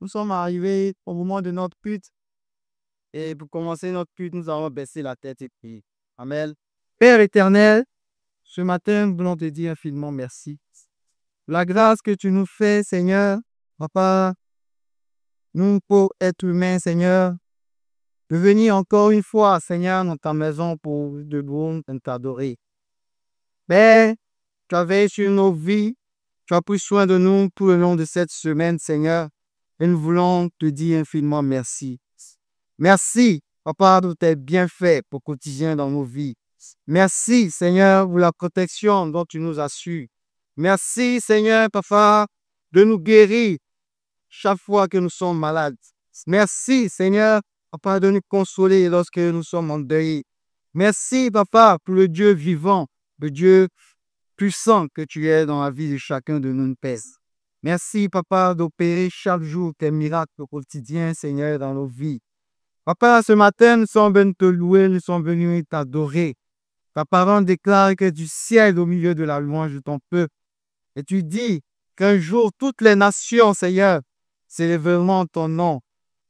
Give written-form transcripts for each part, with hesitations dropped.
Nous sommes arrivés au moment de notre culte. Et pour commencer notre culte, nous allons baisser la tête et prier. Amen. Père éternel, ce matin, nous voulons te dire infiniment merci. La grâce que tu nous fais, Seigneur, Papa, nous, pour être humains, Seigneur, de venir encore une fois, Seigneur, dans ta maison pour debout t'adorer. Père, tu as veillé sur nos vies, tu as pris soin de nous tout le long de cette semaine, Seigneur, et nous voulons te dire infiniment merci. Merci, Papa, de tes bienfaits pour quotidien dans nos vies. Merci, Seigneur, pour la protection dont tu nous assures. Merci, Seigneur, Papa, de nous guérir chaque fois que nous sommes malades. Merci, Seigneur, Papa, de nous consoler lorsque nous sommes en deuil. Merci, Papa, pour le Dieu vivant, le Dieu puissant que tu es dans la vie de chacun de nous, Père. Merci, Papa, d'opérer chaque jour tes miracles quotidiens, Seigneur, dans nos vies. Papa, ce matin, nous sommes venus te louer, nous sommes venus t'adorer. Ta parole déclare que du ciel, au milieu de la louange de ton peuple, et tu dis qu'un jour, toutes les nations, Seigneur, célèveront ton nom.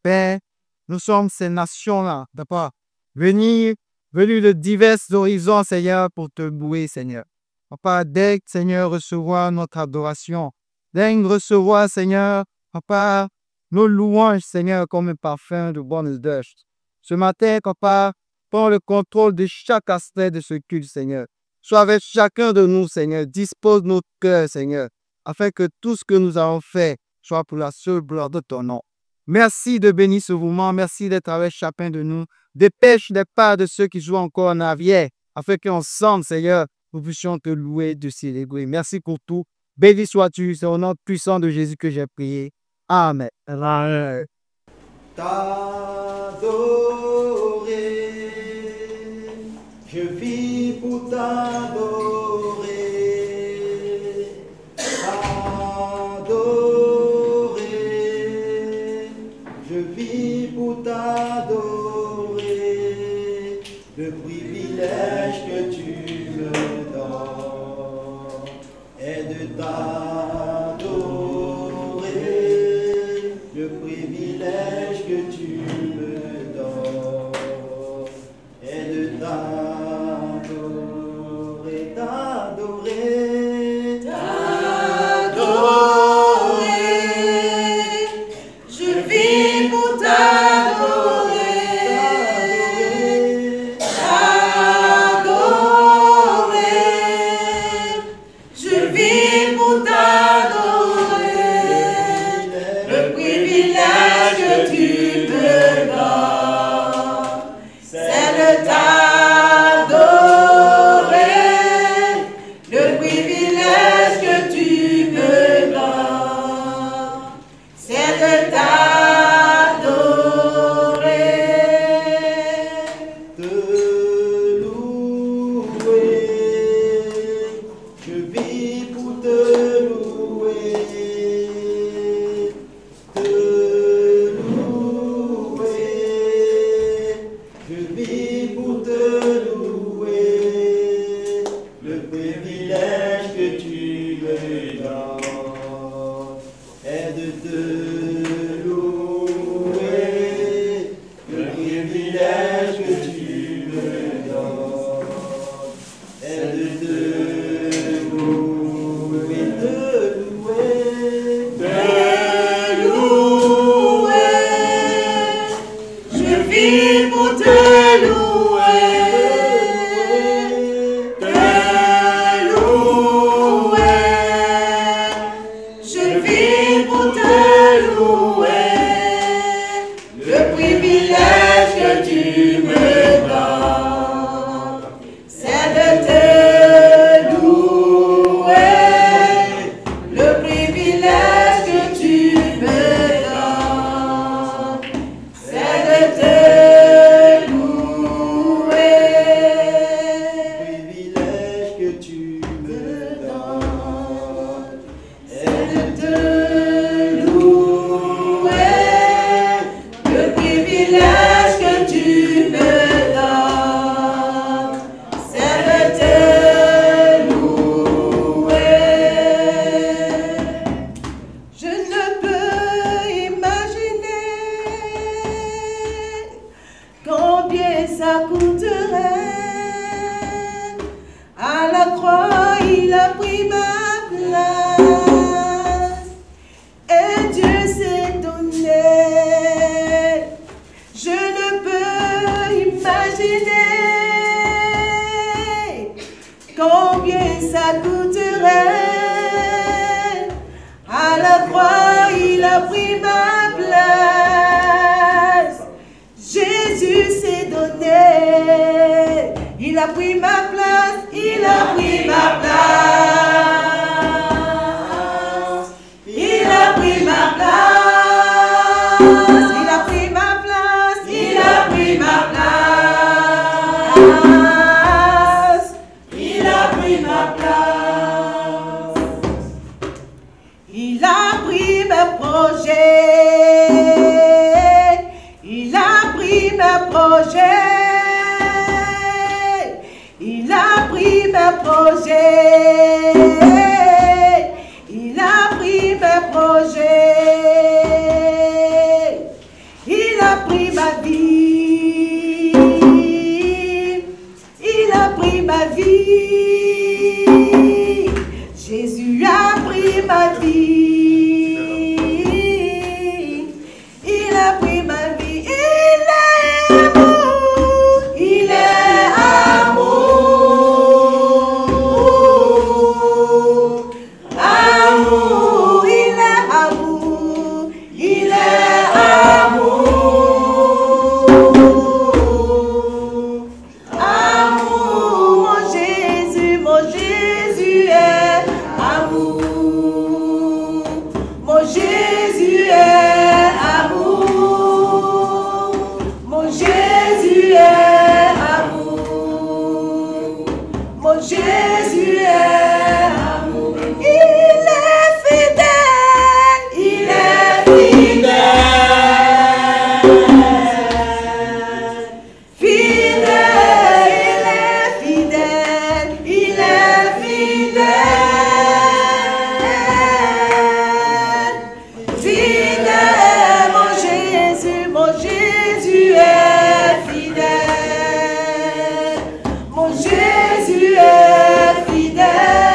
Père, nous sommes ces nations-là, Papa, venus de divers horizons, Seigneur, pour te louer, Seigneur. Papa, dès que, Seigneur, recevoir notre adoration, dès que recevoir, Seigneur, Papa, nos louanges, Seigneur, comme un parfum de bonne odeur. Ce matin, Papa, prends le contrôle de chaque aspect de ce culte, Seigneur. Sois avec chacun de nous, Seigneur. Dispose notre cœur, Seigneur, afin que tout ce que nous avons fait soit pour la seule gloire de ton nom. Merci de bénir ce mouvement. Merci d'être avec chacun de nous. Dépêche les pas de ceux qui jouent encore en arrière, afin qu'ensemble, Seigneur, nous puissions te louer, de célébrer. Merci pour tout. Béni sois-tu. C'est au nom puissant de Jésus que j'ai prié. Amen. T'adorer, je vis pour t'adorer. T'adorer, je vis pour t'adorer. Le privilège que tu me donnes est de t'adorer. Le privilège que tu me donnes est de t'adorer, t'adorer, t'adorer. Je vis pour t'adorer, t'adorer. Je vis pour t'adorer. Le privilège que tu me donnes, c'est de t'adorer. Le privilège À la croix, il a pris ma place. Et Dieu s'est donné. Je ne peux imaginer combien ça coûterait. À la croix, il a pris ma place. Jésus s'est donné. Il a pris ma place. Il a pris ma place. Il a pris ma place. Il a pris ma place. Il a pris ma place. Il a pris ma place. Il a pris mes projets. Il a pris mes projets. Il a pris mes projets. Il a pris mes projets. Il a pris ma vie. Il a pris ma vie. Jésus a pris ma vie. Il a pris ma vie. Il est amour. Amour, il est amour. Il est amour. Amour, mon Jésus est amour. Mon Jésus est amour. Mon Jésus est amour. Mon Jésus est amour. Il est fidèle. Il est fidèle. Fidèle, il est fidèle. Il est fidèle. Fidèle, mon Jésus est fidèle. Mon Jésus est fidèle.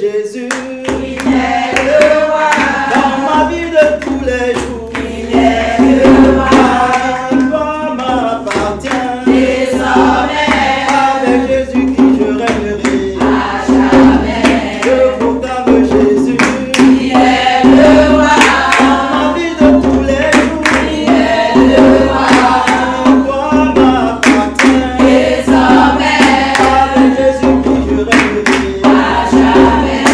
Jésus. Il est le roi. Dans ma vie de tous les jours. Il est le roi. Toi m'appartient. Désormais, Avec Jésus qui je rêverai. à jamais. Je proclame Jésus. Il est le roi. Dans ma vie de tous les jours. Il est le roi. Toi m'appartient. Désormais, Avec Jésus qui je rêverai. à jamais.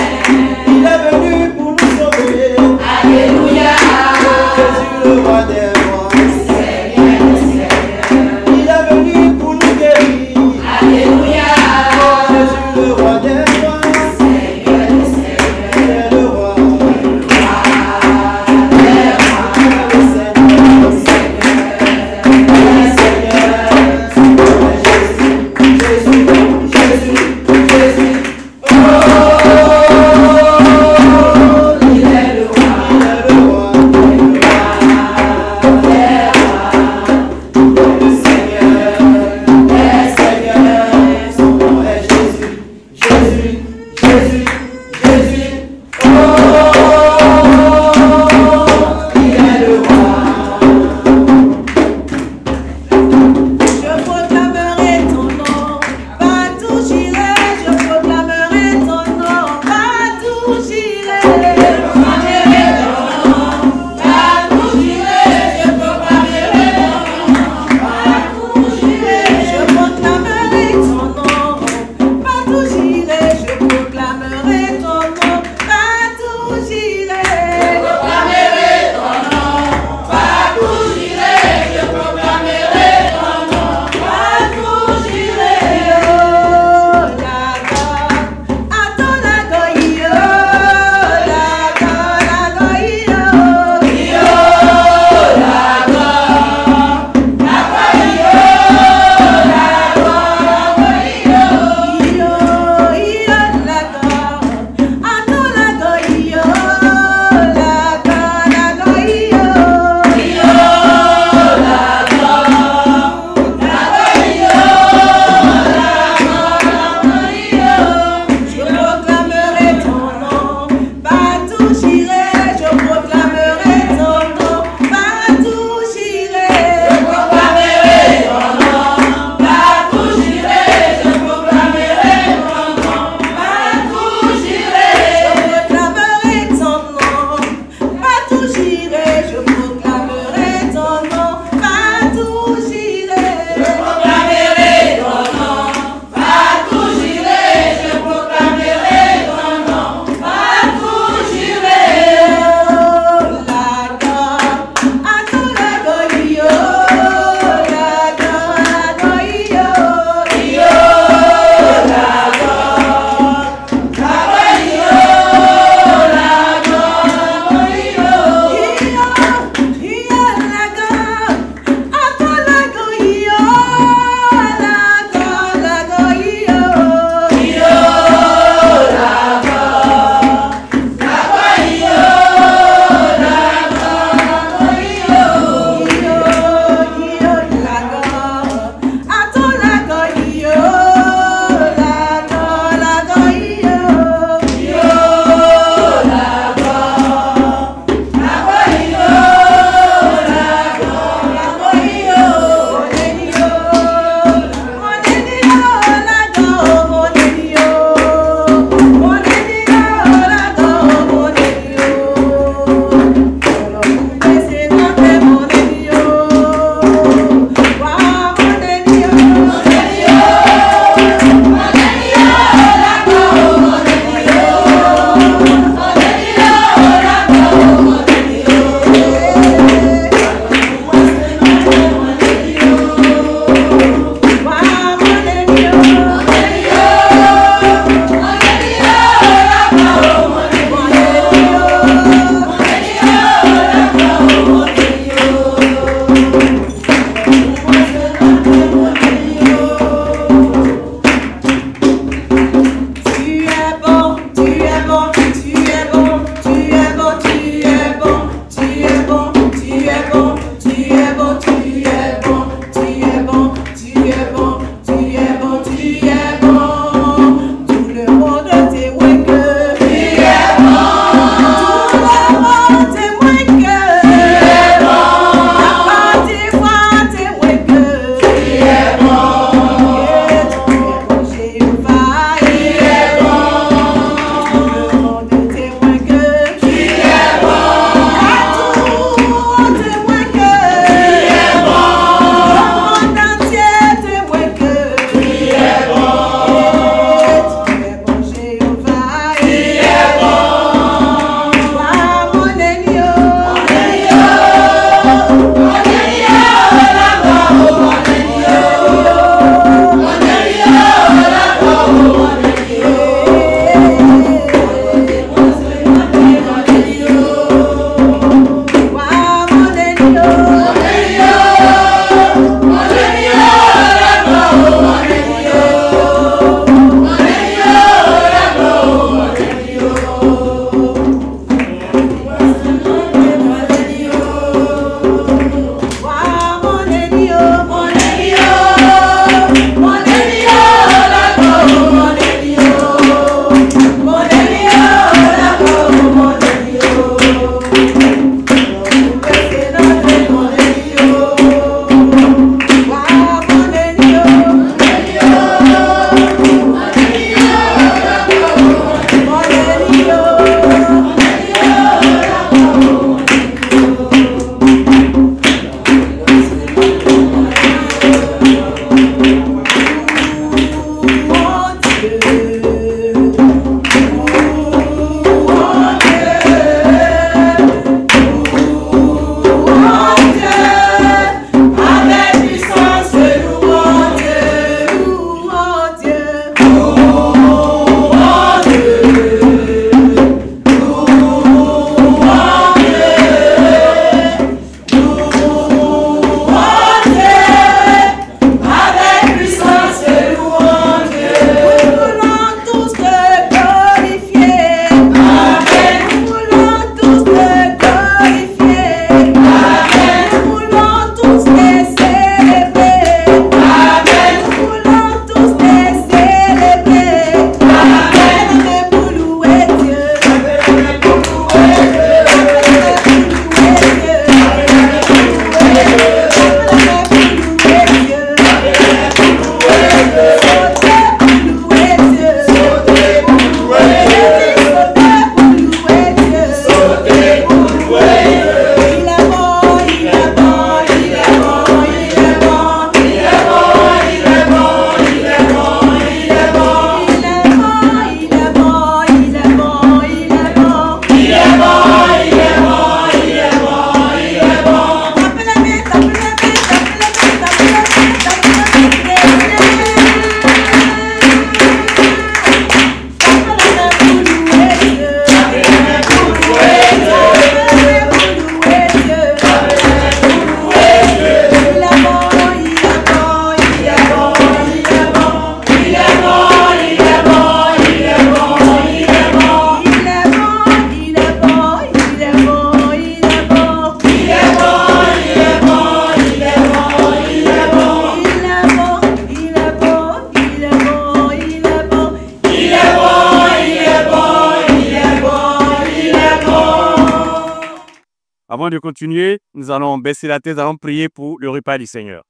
Avant de continuer, nous allons baisser la tête, nous allons prier pour le repas du Seigneur.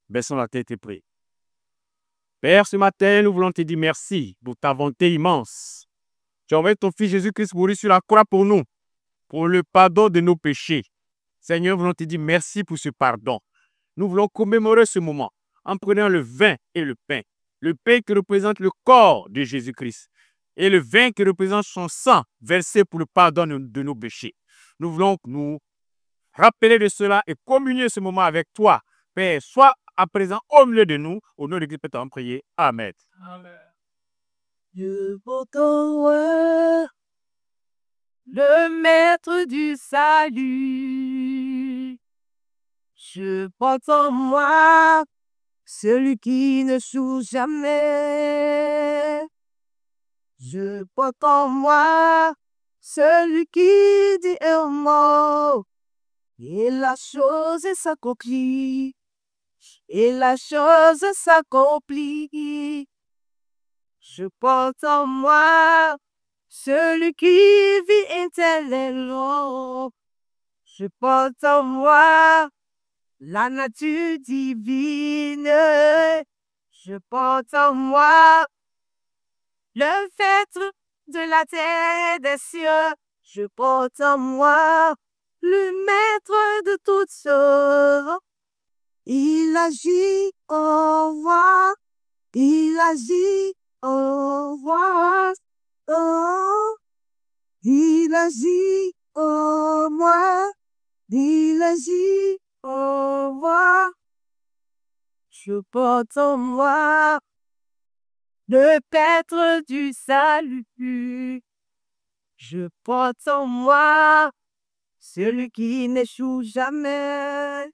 Baissons la tête et prions. Père, ce matin, nous voulons te dire merci pour ta bonté immense. Tu as envoyé ton Fils Jésus-Christ mourir sur la croix pour nous, pour le pardon de nos péchés. Seigneur, nous voulons te dire merci pour ce pardon. Nous voulons commémorer ce moment en prenant le vin et le pain. Le pain qui représente le corps de Jésus-Christ et le vin qui représente son sang versé pour le pardon de nos péchés. Nous voulons nous rappeler de cela et communier ce moment avec toi. Père, sois à présent au milieu de nous. Au nom de Christ, nous prions. Amen. Amen. Je porte en moi le maître du salut. Je porte en moi celui qui ne souffre jamais. Je porte en moi celui qui dit un mot et la chose s'accomplit. Et la chose s'accomplit. Je porte en moi celui qui vit éternellement. Je porte en moi la nature divine. Je porte en moi le maître de la terre et des cieux. Je porte en moi le maître de toutes choses. Il agit en moi, il agit en moi, oh. Il agit en moi, il agit en moi. Je porte en moi le maître du salut. Je porte en moi celui qui n'échoue jamais.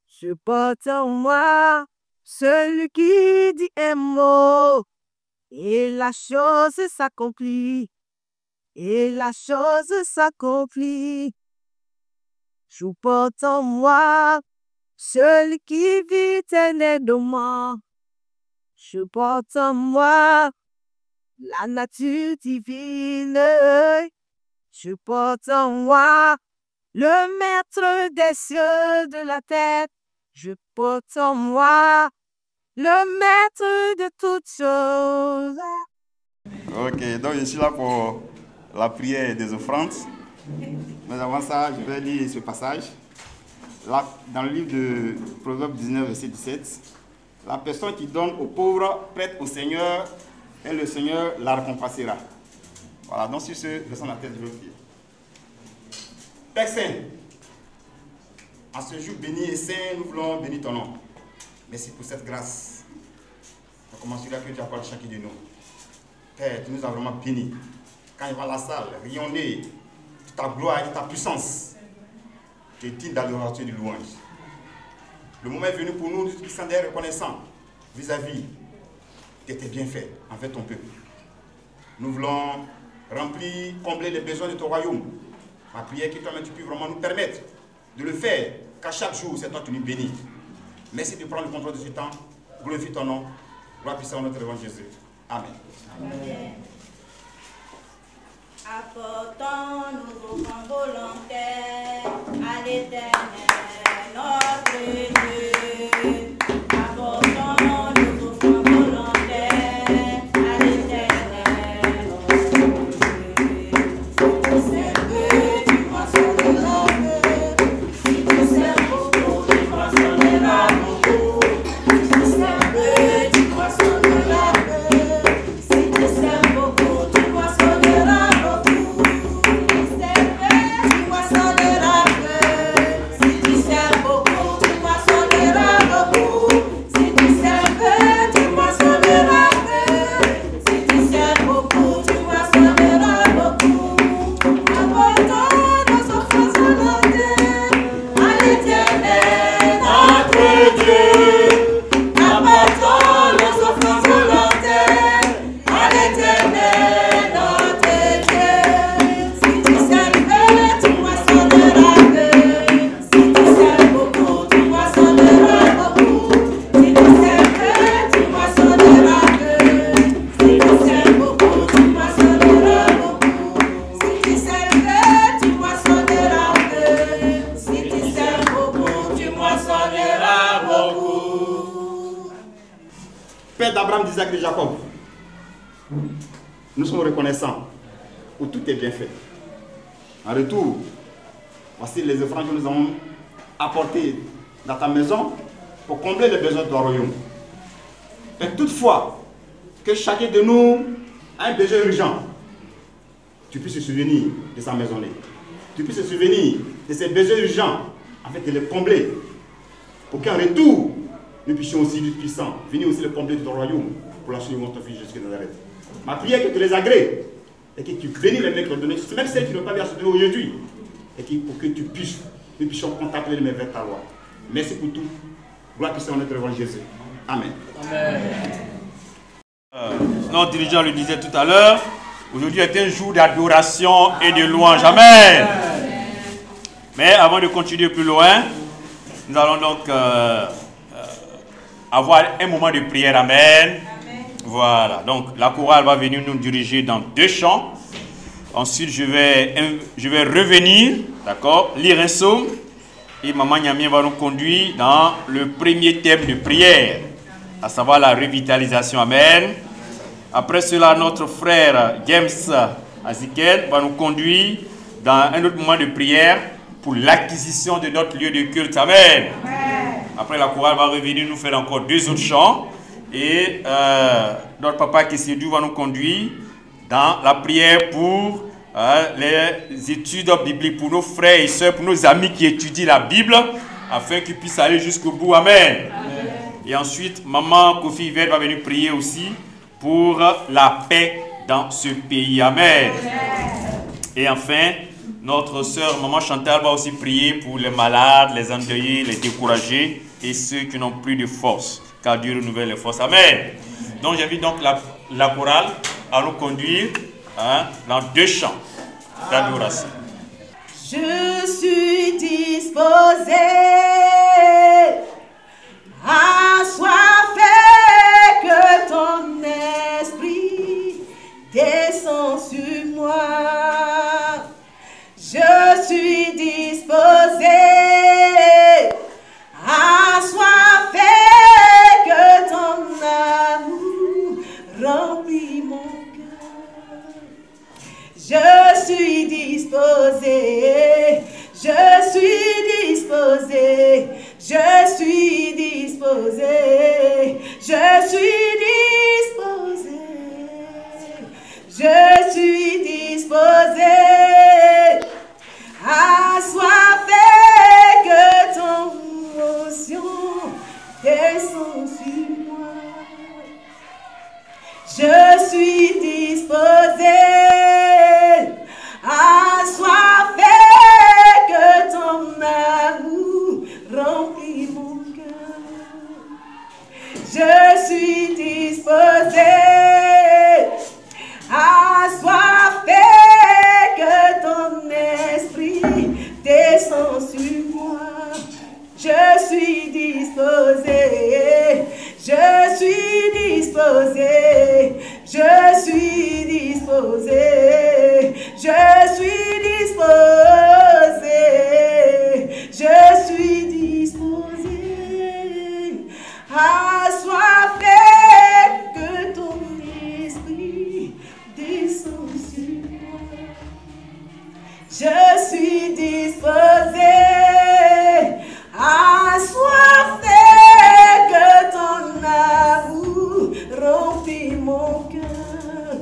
Je porte en moi celui qui dit un mot et la chose s'accomplit. Et la chose s'accomplit. Je porte en moi celui qui vit éternellement. Je porte en moi la nature divine. Je porte en moi le maître des cieux de la tête. Je porte en moi le maître de toutes choses. Ok, donc je suis là pour la prière des offrandes. Mais avant ça, je vais lire ce passage. Là, dans le livre de Proverbe 19, verset 17, la personne qui donne aux pauvres prête au Seigneur et le Seigneur la récompensera. Voilà, donc sur ce, baissons la tête, je vais prier. Père Saint, en ce jour béni et saint, nous voulons bénir ton nom. Merci pour cette grâce. On commence sur là que tu accordes chacun de nous. Père, tu nous as vraiment bénis. Quand il va à la salle, rayonner de ta gloire et de ta puissance, tu es digne d'adoration et de louange. Le moment est venu pour nous, qui sont des reconnaissants vis-à-vis de tes bienfaits envers ton peuple. Nous voulons remplir, combler les besoins de ton royaume. Ma prière est que toi-même tu puisses vraiment nous permettre de le faire, qu'à chaque jour, c'est toi qui nous bénis. Merci de prendre le contrôle de ce temps. Glorifie ton nom. Gloire puissante notre Révérend Jésus. Amen. Amen. Apportons-nous vos grands volontaires à l'Éternel, notre Dieu. Apportons-nous vos grands volontaires à l'Éternel, notre Dieu. C'est que tu moissonneras, si tu sers beaucoup, tu moissonneras beaucoup. Si c'est que tu moissonneras, si tu sers beaucoup, tu moissonneras beaucoup. Si c'est que tu moissonneras. Père d'Abraham, d'Isaac et de Jacob. Nous sommes reconnaissants où tout est bien fait. En retour, voici les offrandes que nous avons apportées dans ta maison pour combler les besoins de ton royaume. Et toutefois, que chacun de nous a un besoin urgent, tu puisses se souvenir de sa maisonnée. Tu puisses se souvenir de ses besoins urgents afin de les combler. Pour qu'en retour, nous puissions aussi, du puissant, venir aussi le combler de ton royaume pour la suivre de ton fils jusqu'à Nazareth. Ma prière est que tu les agrées et que tu bénis les mains qui l'ont donné, même celles qui n'ont pas bien se donner aujourd'hui, et pour que tu puisses, nous puissions contempler les mains vers ta loi. Merci pour tout. Gloire que c'est en notre roi Jésus. Amen. Amen. Notre dirigeant le disait tout à l'heure, aujourd'hui est un jour d'adoration et de louange. Amen. Mais avant de continuer plus loin, nous allons donc avoir un moment de prière. Amen. Voilà, donc la chorale va venir nous diriger dans 2 chants. Ensuite, je vais revenir, d'accord, lire un psaume. Et Maman Niamien va nous conduire dans le premier thème de prière, à savoir la revitalisation. Amen. Après cela, notre frère James Aziken va nous conduire dans un autre moment de prière pour l'acquisition de notre lieu de culte. Amen. Après, la chorale va revenir nous faire encore 2 autres chants. Et notre papa Kessidou va nous conduire dans la prière pour les études bibliques, pour nos frères et sœurs, pour nos amis qui étudient la Bible, afin qu'ils puissent aller jusqu'au bout. Amen. Et ensuite, Maman Kofi Yvette va venir prier aussi pour la paix dans ce pays. Amen. Et enfin, notre sœur Maman Chantal va aussi prier pour les malades, les endeuillés, les découragés et ceux qui n'ont plus de force, car Dieu renouvelle les forces. Amen. Donc j'invite donc la chorale à nous conduire dans 2 chants d'adoration. Je suis disposé à soifer que ton esprit descend sur moi. Je suis disposé à soifer que ton amour remplit mon cœur. Je suis disposé, je suis disposé, je suis disposé, je suis disposé, je suis disposé à soifer que ton onction descend sur moi. Je suis disposé à soifer que ton amour remplit mon cœur. Je suis disposé à soifer que ton esprit descend sur moi. Je suis disposé, je suis disposé, je suis disposé, je suis disposé, je suis disposé à soifer que ton esprit descend sur moi. Je suis disposé à soifer que ton amour remplit mon cœur.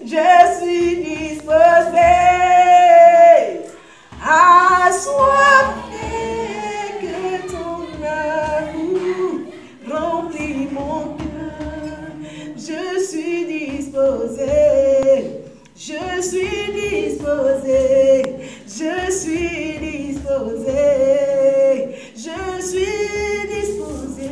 Je suis disposé à soifer que ton amour remplit mon cœur. Je suis disposé, je suis disposé, je suis disposé, je suis disposé.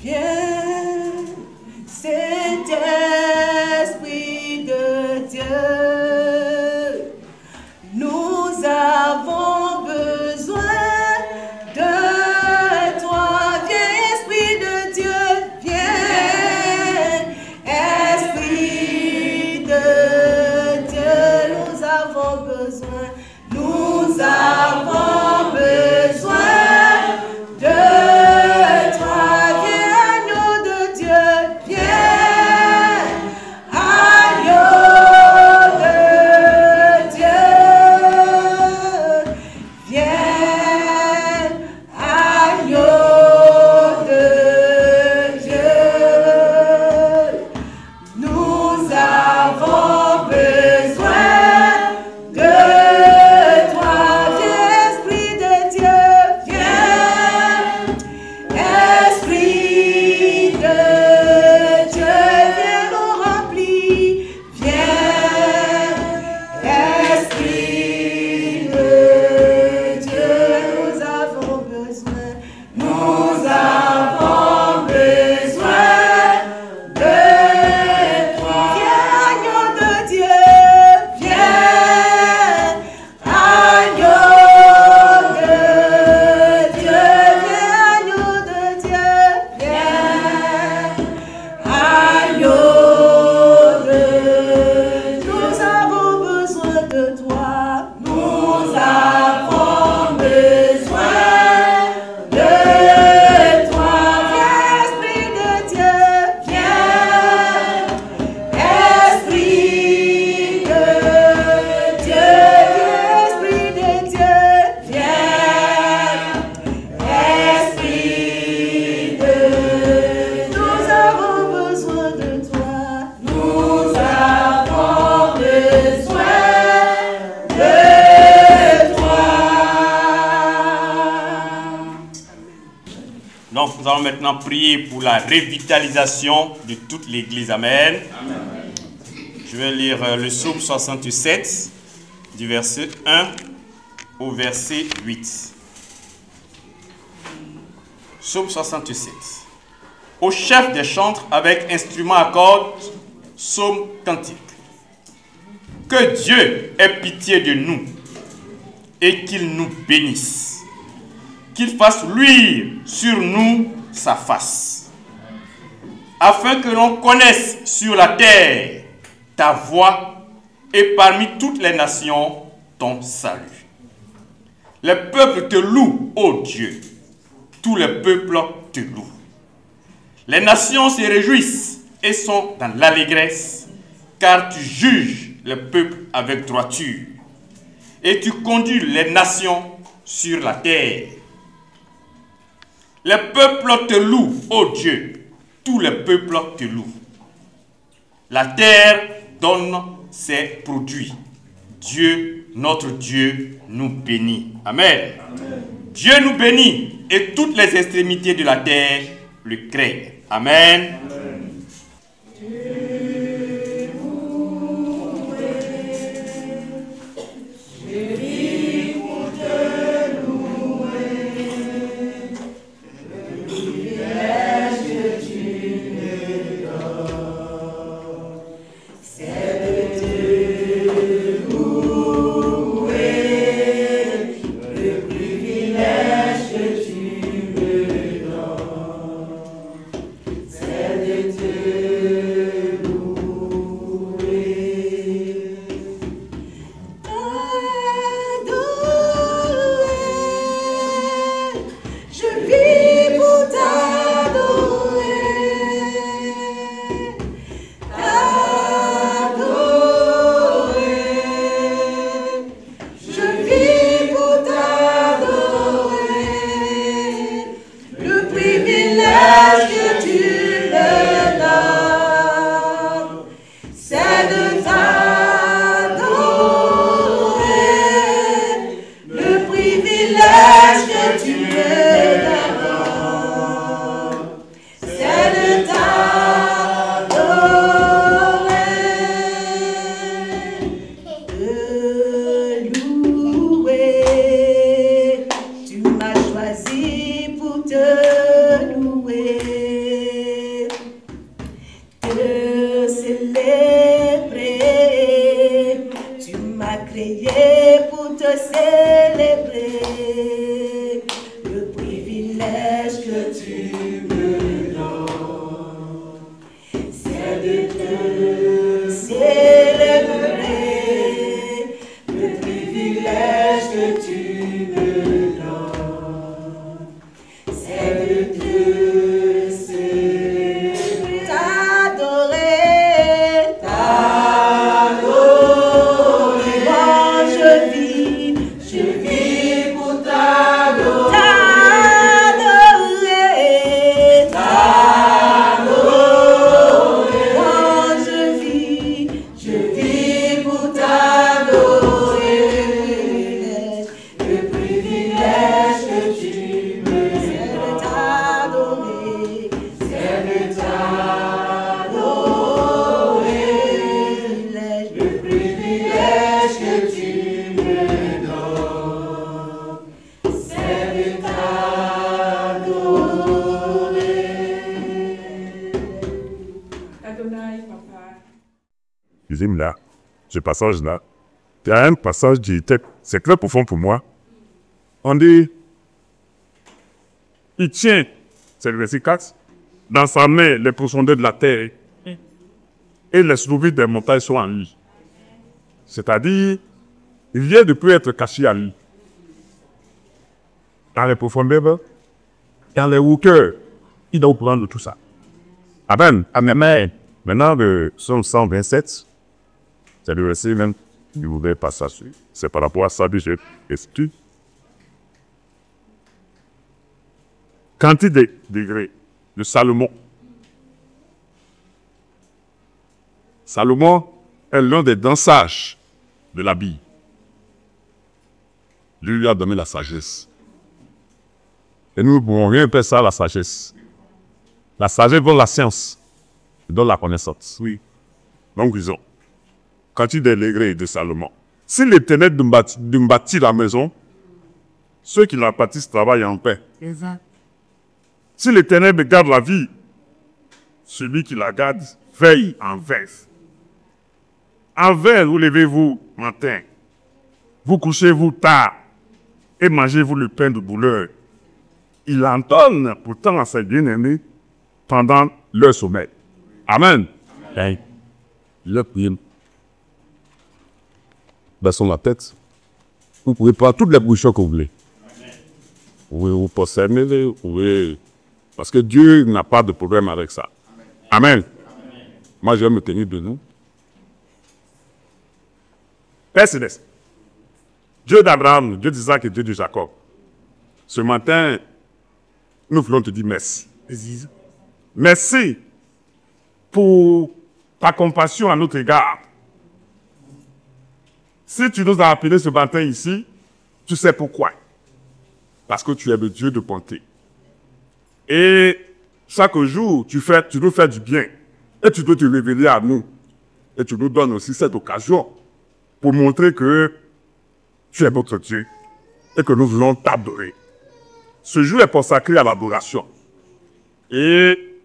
Viens, Saint-Esprit de Dieu, nous avons besoin de toi. Viens, Esprit de Dieu, viens, Esprit de Dieu, nous avons besoin. Nous allons maintenant prier pour la revitalisation de toute l'Église. Amen. Amen. Je vais lire le psaume 67, du verset 1 au verset 8. Psaume 67. Au chef des chantres avec instrument à cordes, psaume cantique. Que Dieu ait pitié de nous et qu'il nous bénisse. Qu'il fasse luire sur nous sa face. Afin que l'on connaisse sur la terre ta voix et parmi toutes les nations ton salut. Les peuples te louent, ô Dieu. Tous les peuples te louent. Les nations se réjouissent et sont dans l'allégresse, car tu juges les peuples avec droiture et tu conduis les nations sur la terre. Les peuples te louent, ô Dieu, tous les peuples te louent. La terre donne ses produits. Dieu, notre Dieu, nous bénit. Amen. Amen. Dieu nous bénit et toutes les extrémités de la terre le craignent. Amen. Amen. Là, ce passage-là, il y a un passage qui était, c'est très profond pour moi. On dit, il tient, c'est le verset 4, dans sa main les profondeurs de la terre et les souvenirs des montagnes sont en lui. C'est-à-dire, rien ne peut être caché à lui. Dans les profondeurs, dans les hauteurs, il est au courant de tout ça. Amen. Amen. Maintenant, le psaume 127, c'est le verset même, je voudrais passer dessus. C'est par rapport à ça que j'ai expliqué. Cantique des degrés de Salomon. Salomon est l'un des grands sages de la Bible. Dieu lui a donné la sagesse. Et nous ne pouvons rien faire ça à la sagesse. La sagesse donne la science, donne la connaissance. Oui. Donc, disons, quand tu déléguerais de Salomon, si l'Éternel de bâtit la maison, ceux qui la bâtissent travaillent en paix. Exact. Si l'Éternel me garde la vie, celui qui la garde veille en veille. En veille, vous levez-vous matin, vous couchez-vous tard et mangez-vous le pain de douleur. Il en donne pourtant à ses bien-aimés pendant leur sommeil. Amen. Amen. Le prier. Baissons la tête. Vous pouvez prendre toutes les bouchons que vous voulez. Vous pouvez vous prosterner, vous pouvez... Parce que Dieu n'a pas de problème avec ça. Amen. Moi, je vais me tenir de nous. Père Céleste, Dieu d'Abraham, Dieu d'Isaac et Dieu de Jacob, ce matin, nous voulons te dire merci. Merci pour ta compassion à notre égard. Si tu nous as appelés ce matin ici, tu sais pourquoi. Parce que tu es le Dieu de bonté. Et chaque jour, tu nous fais du bien. Et tu dois te révéler à nous. Et tu nous donnes aussi cette occasion pour montrer que tu es notre Dieu et que nous voulons t'adorer. Ce jour est consacré à l'adoration. Et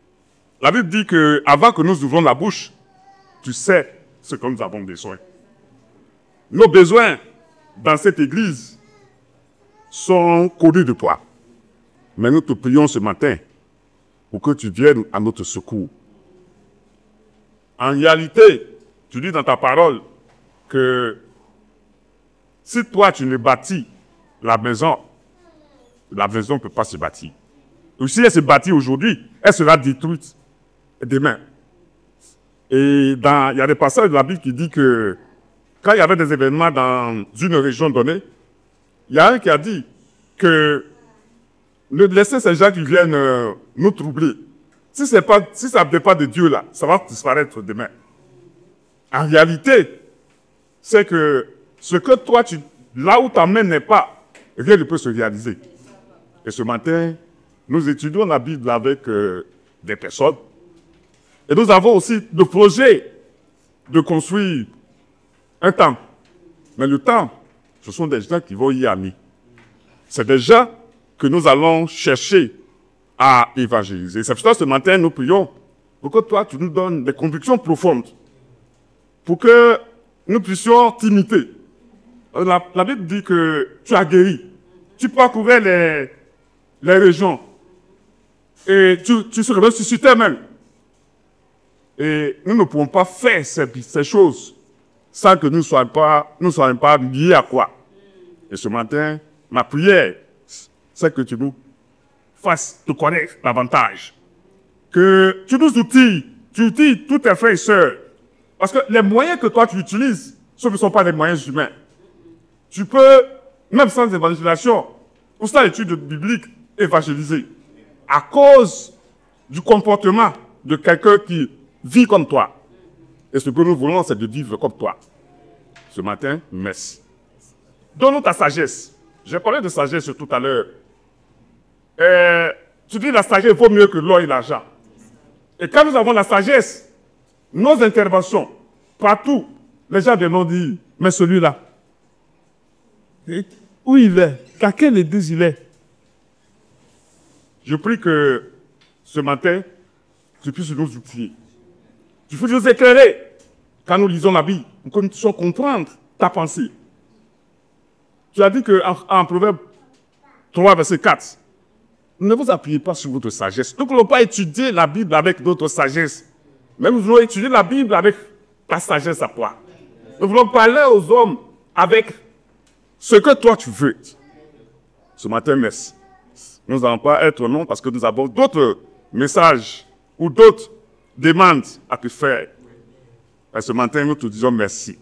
la Bible dit que avant que nous ouvrons la bouche, tu sais ce que nous avons besoin. Nos besoins dans cette église sont connus de toi. Mais nous te prions ce matin pour que tu viennes à notre secours. En réalité, tu dis dans ta parole que si toi tu ne bâtis la maison ne peut pas se bâtir. Donc si elle se bâtit aujourd'hui, elle sera détruite demain. Et il y a des passages de la Bible qui disent que quand il y avait des événements dans une région donnée, il y a un qui a dit que ne laissez ces gens qui viennent nous troubler. Si ça ne vient pas de Dieu là, ça va disparaître demain. En réalité, c'est que ce que toi, là où ta main n'est pas, rien ne peut se réaliser. Et ce matin, nous étudions la Bible avec des personnes. Et nous avons aussi le projet de construire un temple. Mais le temple, ce sont des gens qui vont y aller. C'est des gens que nous allons chercher à évangéliser. C'est pour ça que ce matin, nous prions pour que toi, tu nous donnes des convictions profondes. Pour que nous puissions t'imiter. La Bible dit que tu as guéri. Tu parcourais les régions. Et tu se ressuscitais même. Et nous ne pouvons pas faire ces choses sans que nous ne soyons pas liés à quoi. Et ce matin, ma prière, c'est que tu nous fasses te connaître davantage. Que tu nous outilles, tu outilles tous tes frères et sœurs. Parce que les moyens que toi tu utilises, ce ne sont pas des moyens humains. Tu peux, même sans évangélisation, ou sans étude biblique, évangéliser. À cause du comportement de quelqu'un qui vit comme toi. Et ce que nous voulons, c'est de vivre comme toi. Ce matin, merci. Donne-nous ta sagesse. J'ai parlé de sagesse tout à l'heure. Tu dis la sagesse vaut mieux que l'or et l'argent. Et quand nous avons la sagesse, nos interventions, partout, les gens viennent dire, mais celui-là, où il est? Dans quelle église il est? Je prie que ce matin, tu puisses nous outiller. Tu puisses nous éclairer. Quand nous lisons la Bible, nous puissions comprendre ta pensée. Tu as dit qu'en Proverbe 3, verset 4, ne vous appuyez pas sur votre sagesse. Nous ne voulons pas étudier la Bible avec notre sagesse. Mais nous voulons étudier la Bible avec ta sagesse à toi. Nous voulons parler aux hommes avec ce que toi tu veux. Ce matin, merci. Nous n'allons pas être non parce que nous avons d'autres messages ou d'autres demandes à te faire. Et ce matin, nous te disons merci.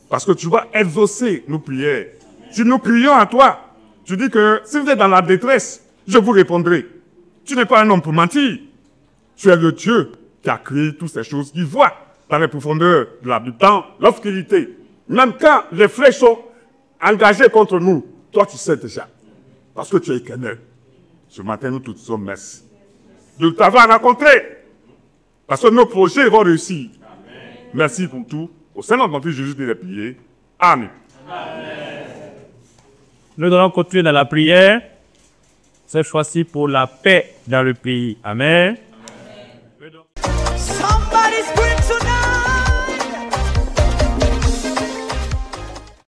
Parce que tu vas exaucer nos prières. Si nous prions à toi, tu dis que si vous êtes dans la détresse, je vous répondrai. Tu n'es pas un homme pour mentir. Tu es le Dieu qui a créé toutes ces choses, qui voit dans les profondeurs de la vie, dans l'obscurité. Même quand les flèches sont engagées contre nous, toi tu sais déjà. Parce que tu es éternel. Ce matin, nous te disons merci. de t'avoir rencontré. Parce que nos projets vont réussir. Merci pour tout. Au sein de notre Fils Jésus de les prier. Amen. Nous allons continuer dans la prière. Cette fois-ci pour la paix dans le pays. Amen. Somebody scream tonight.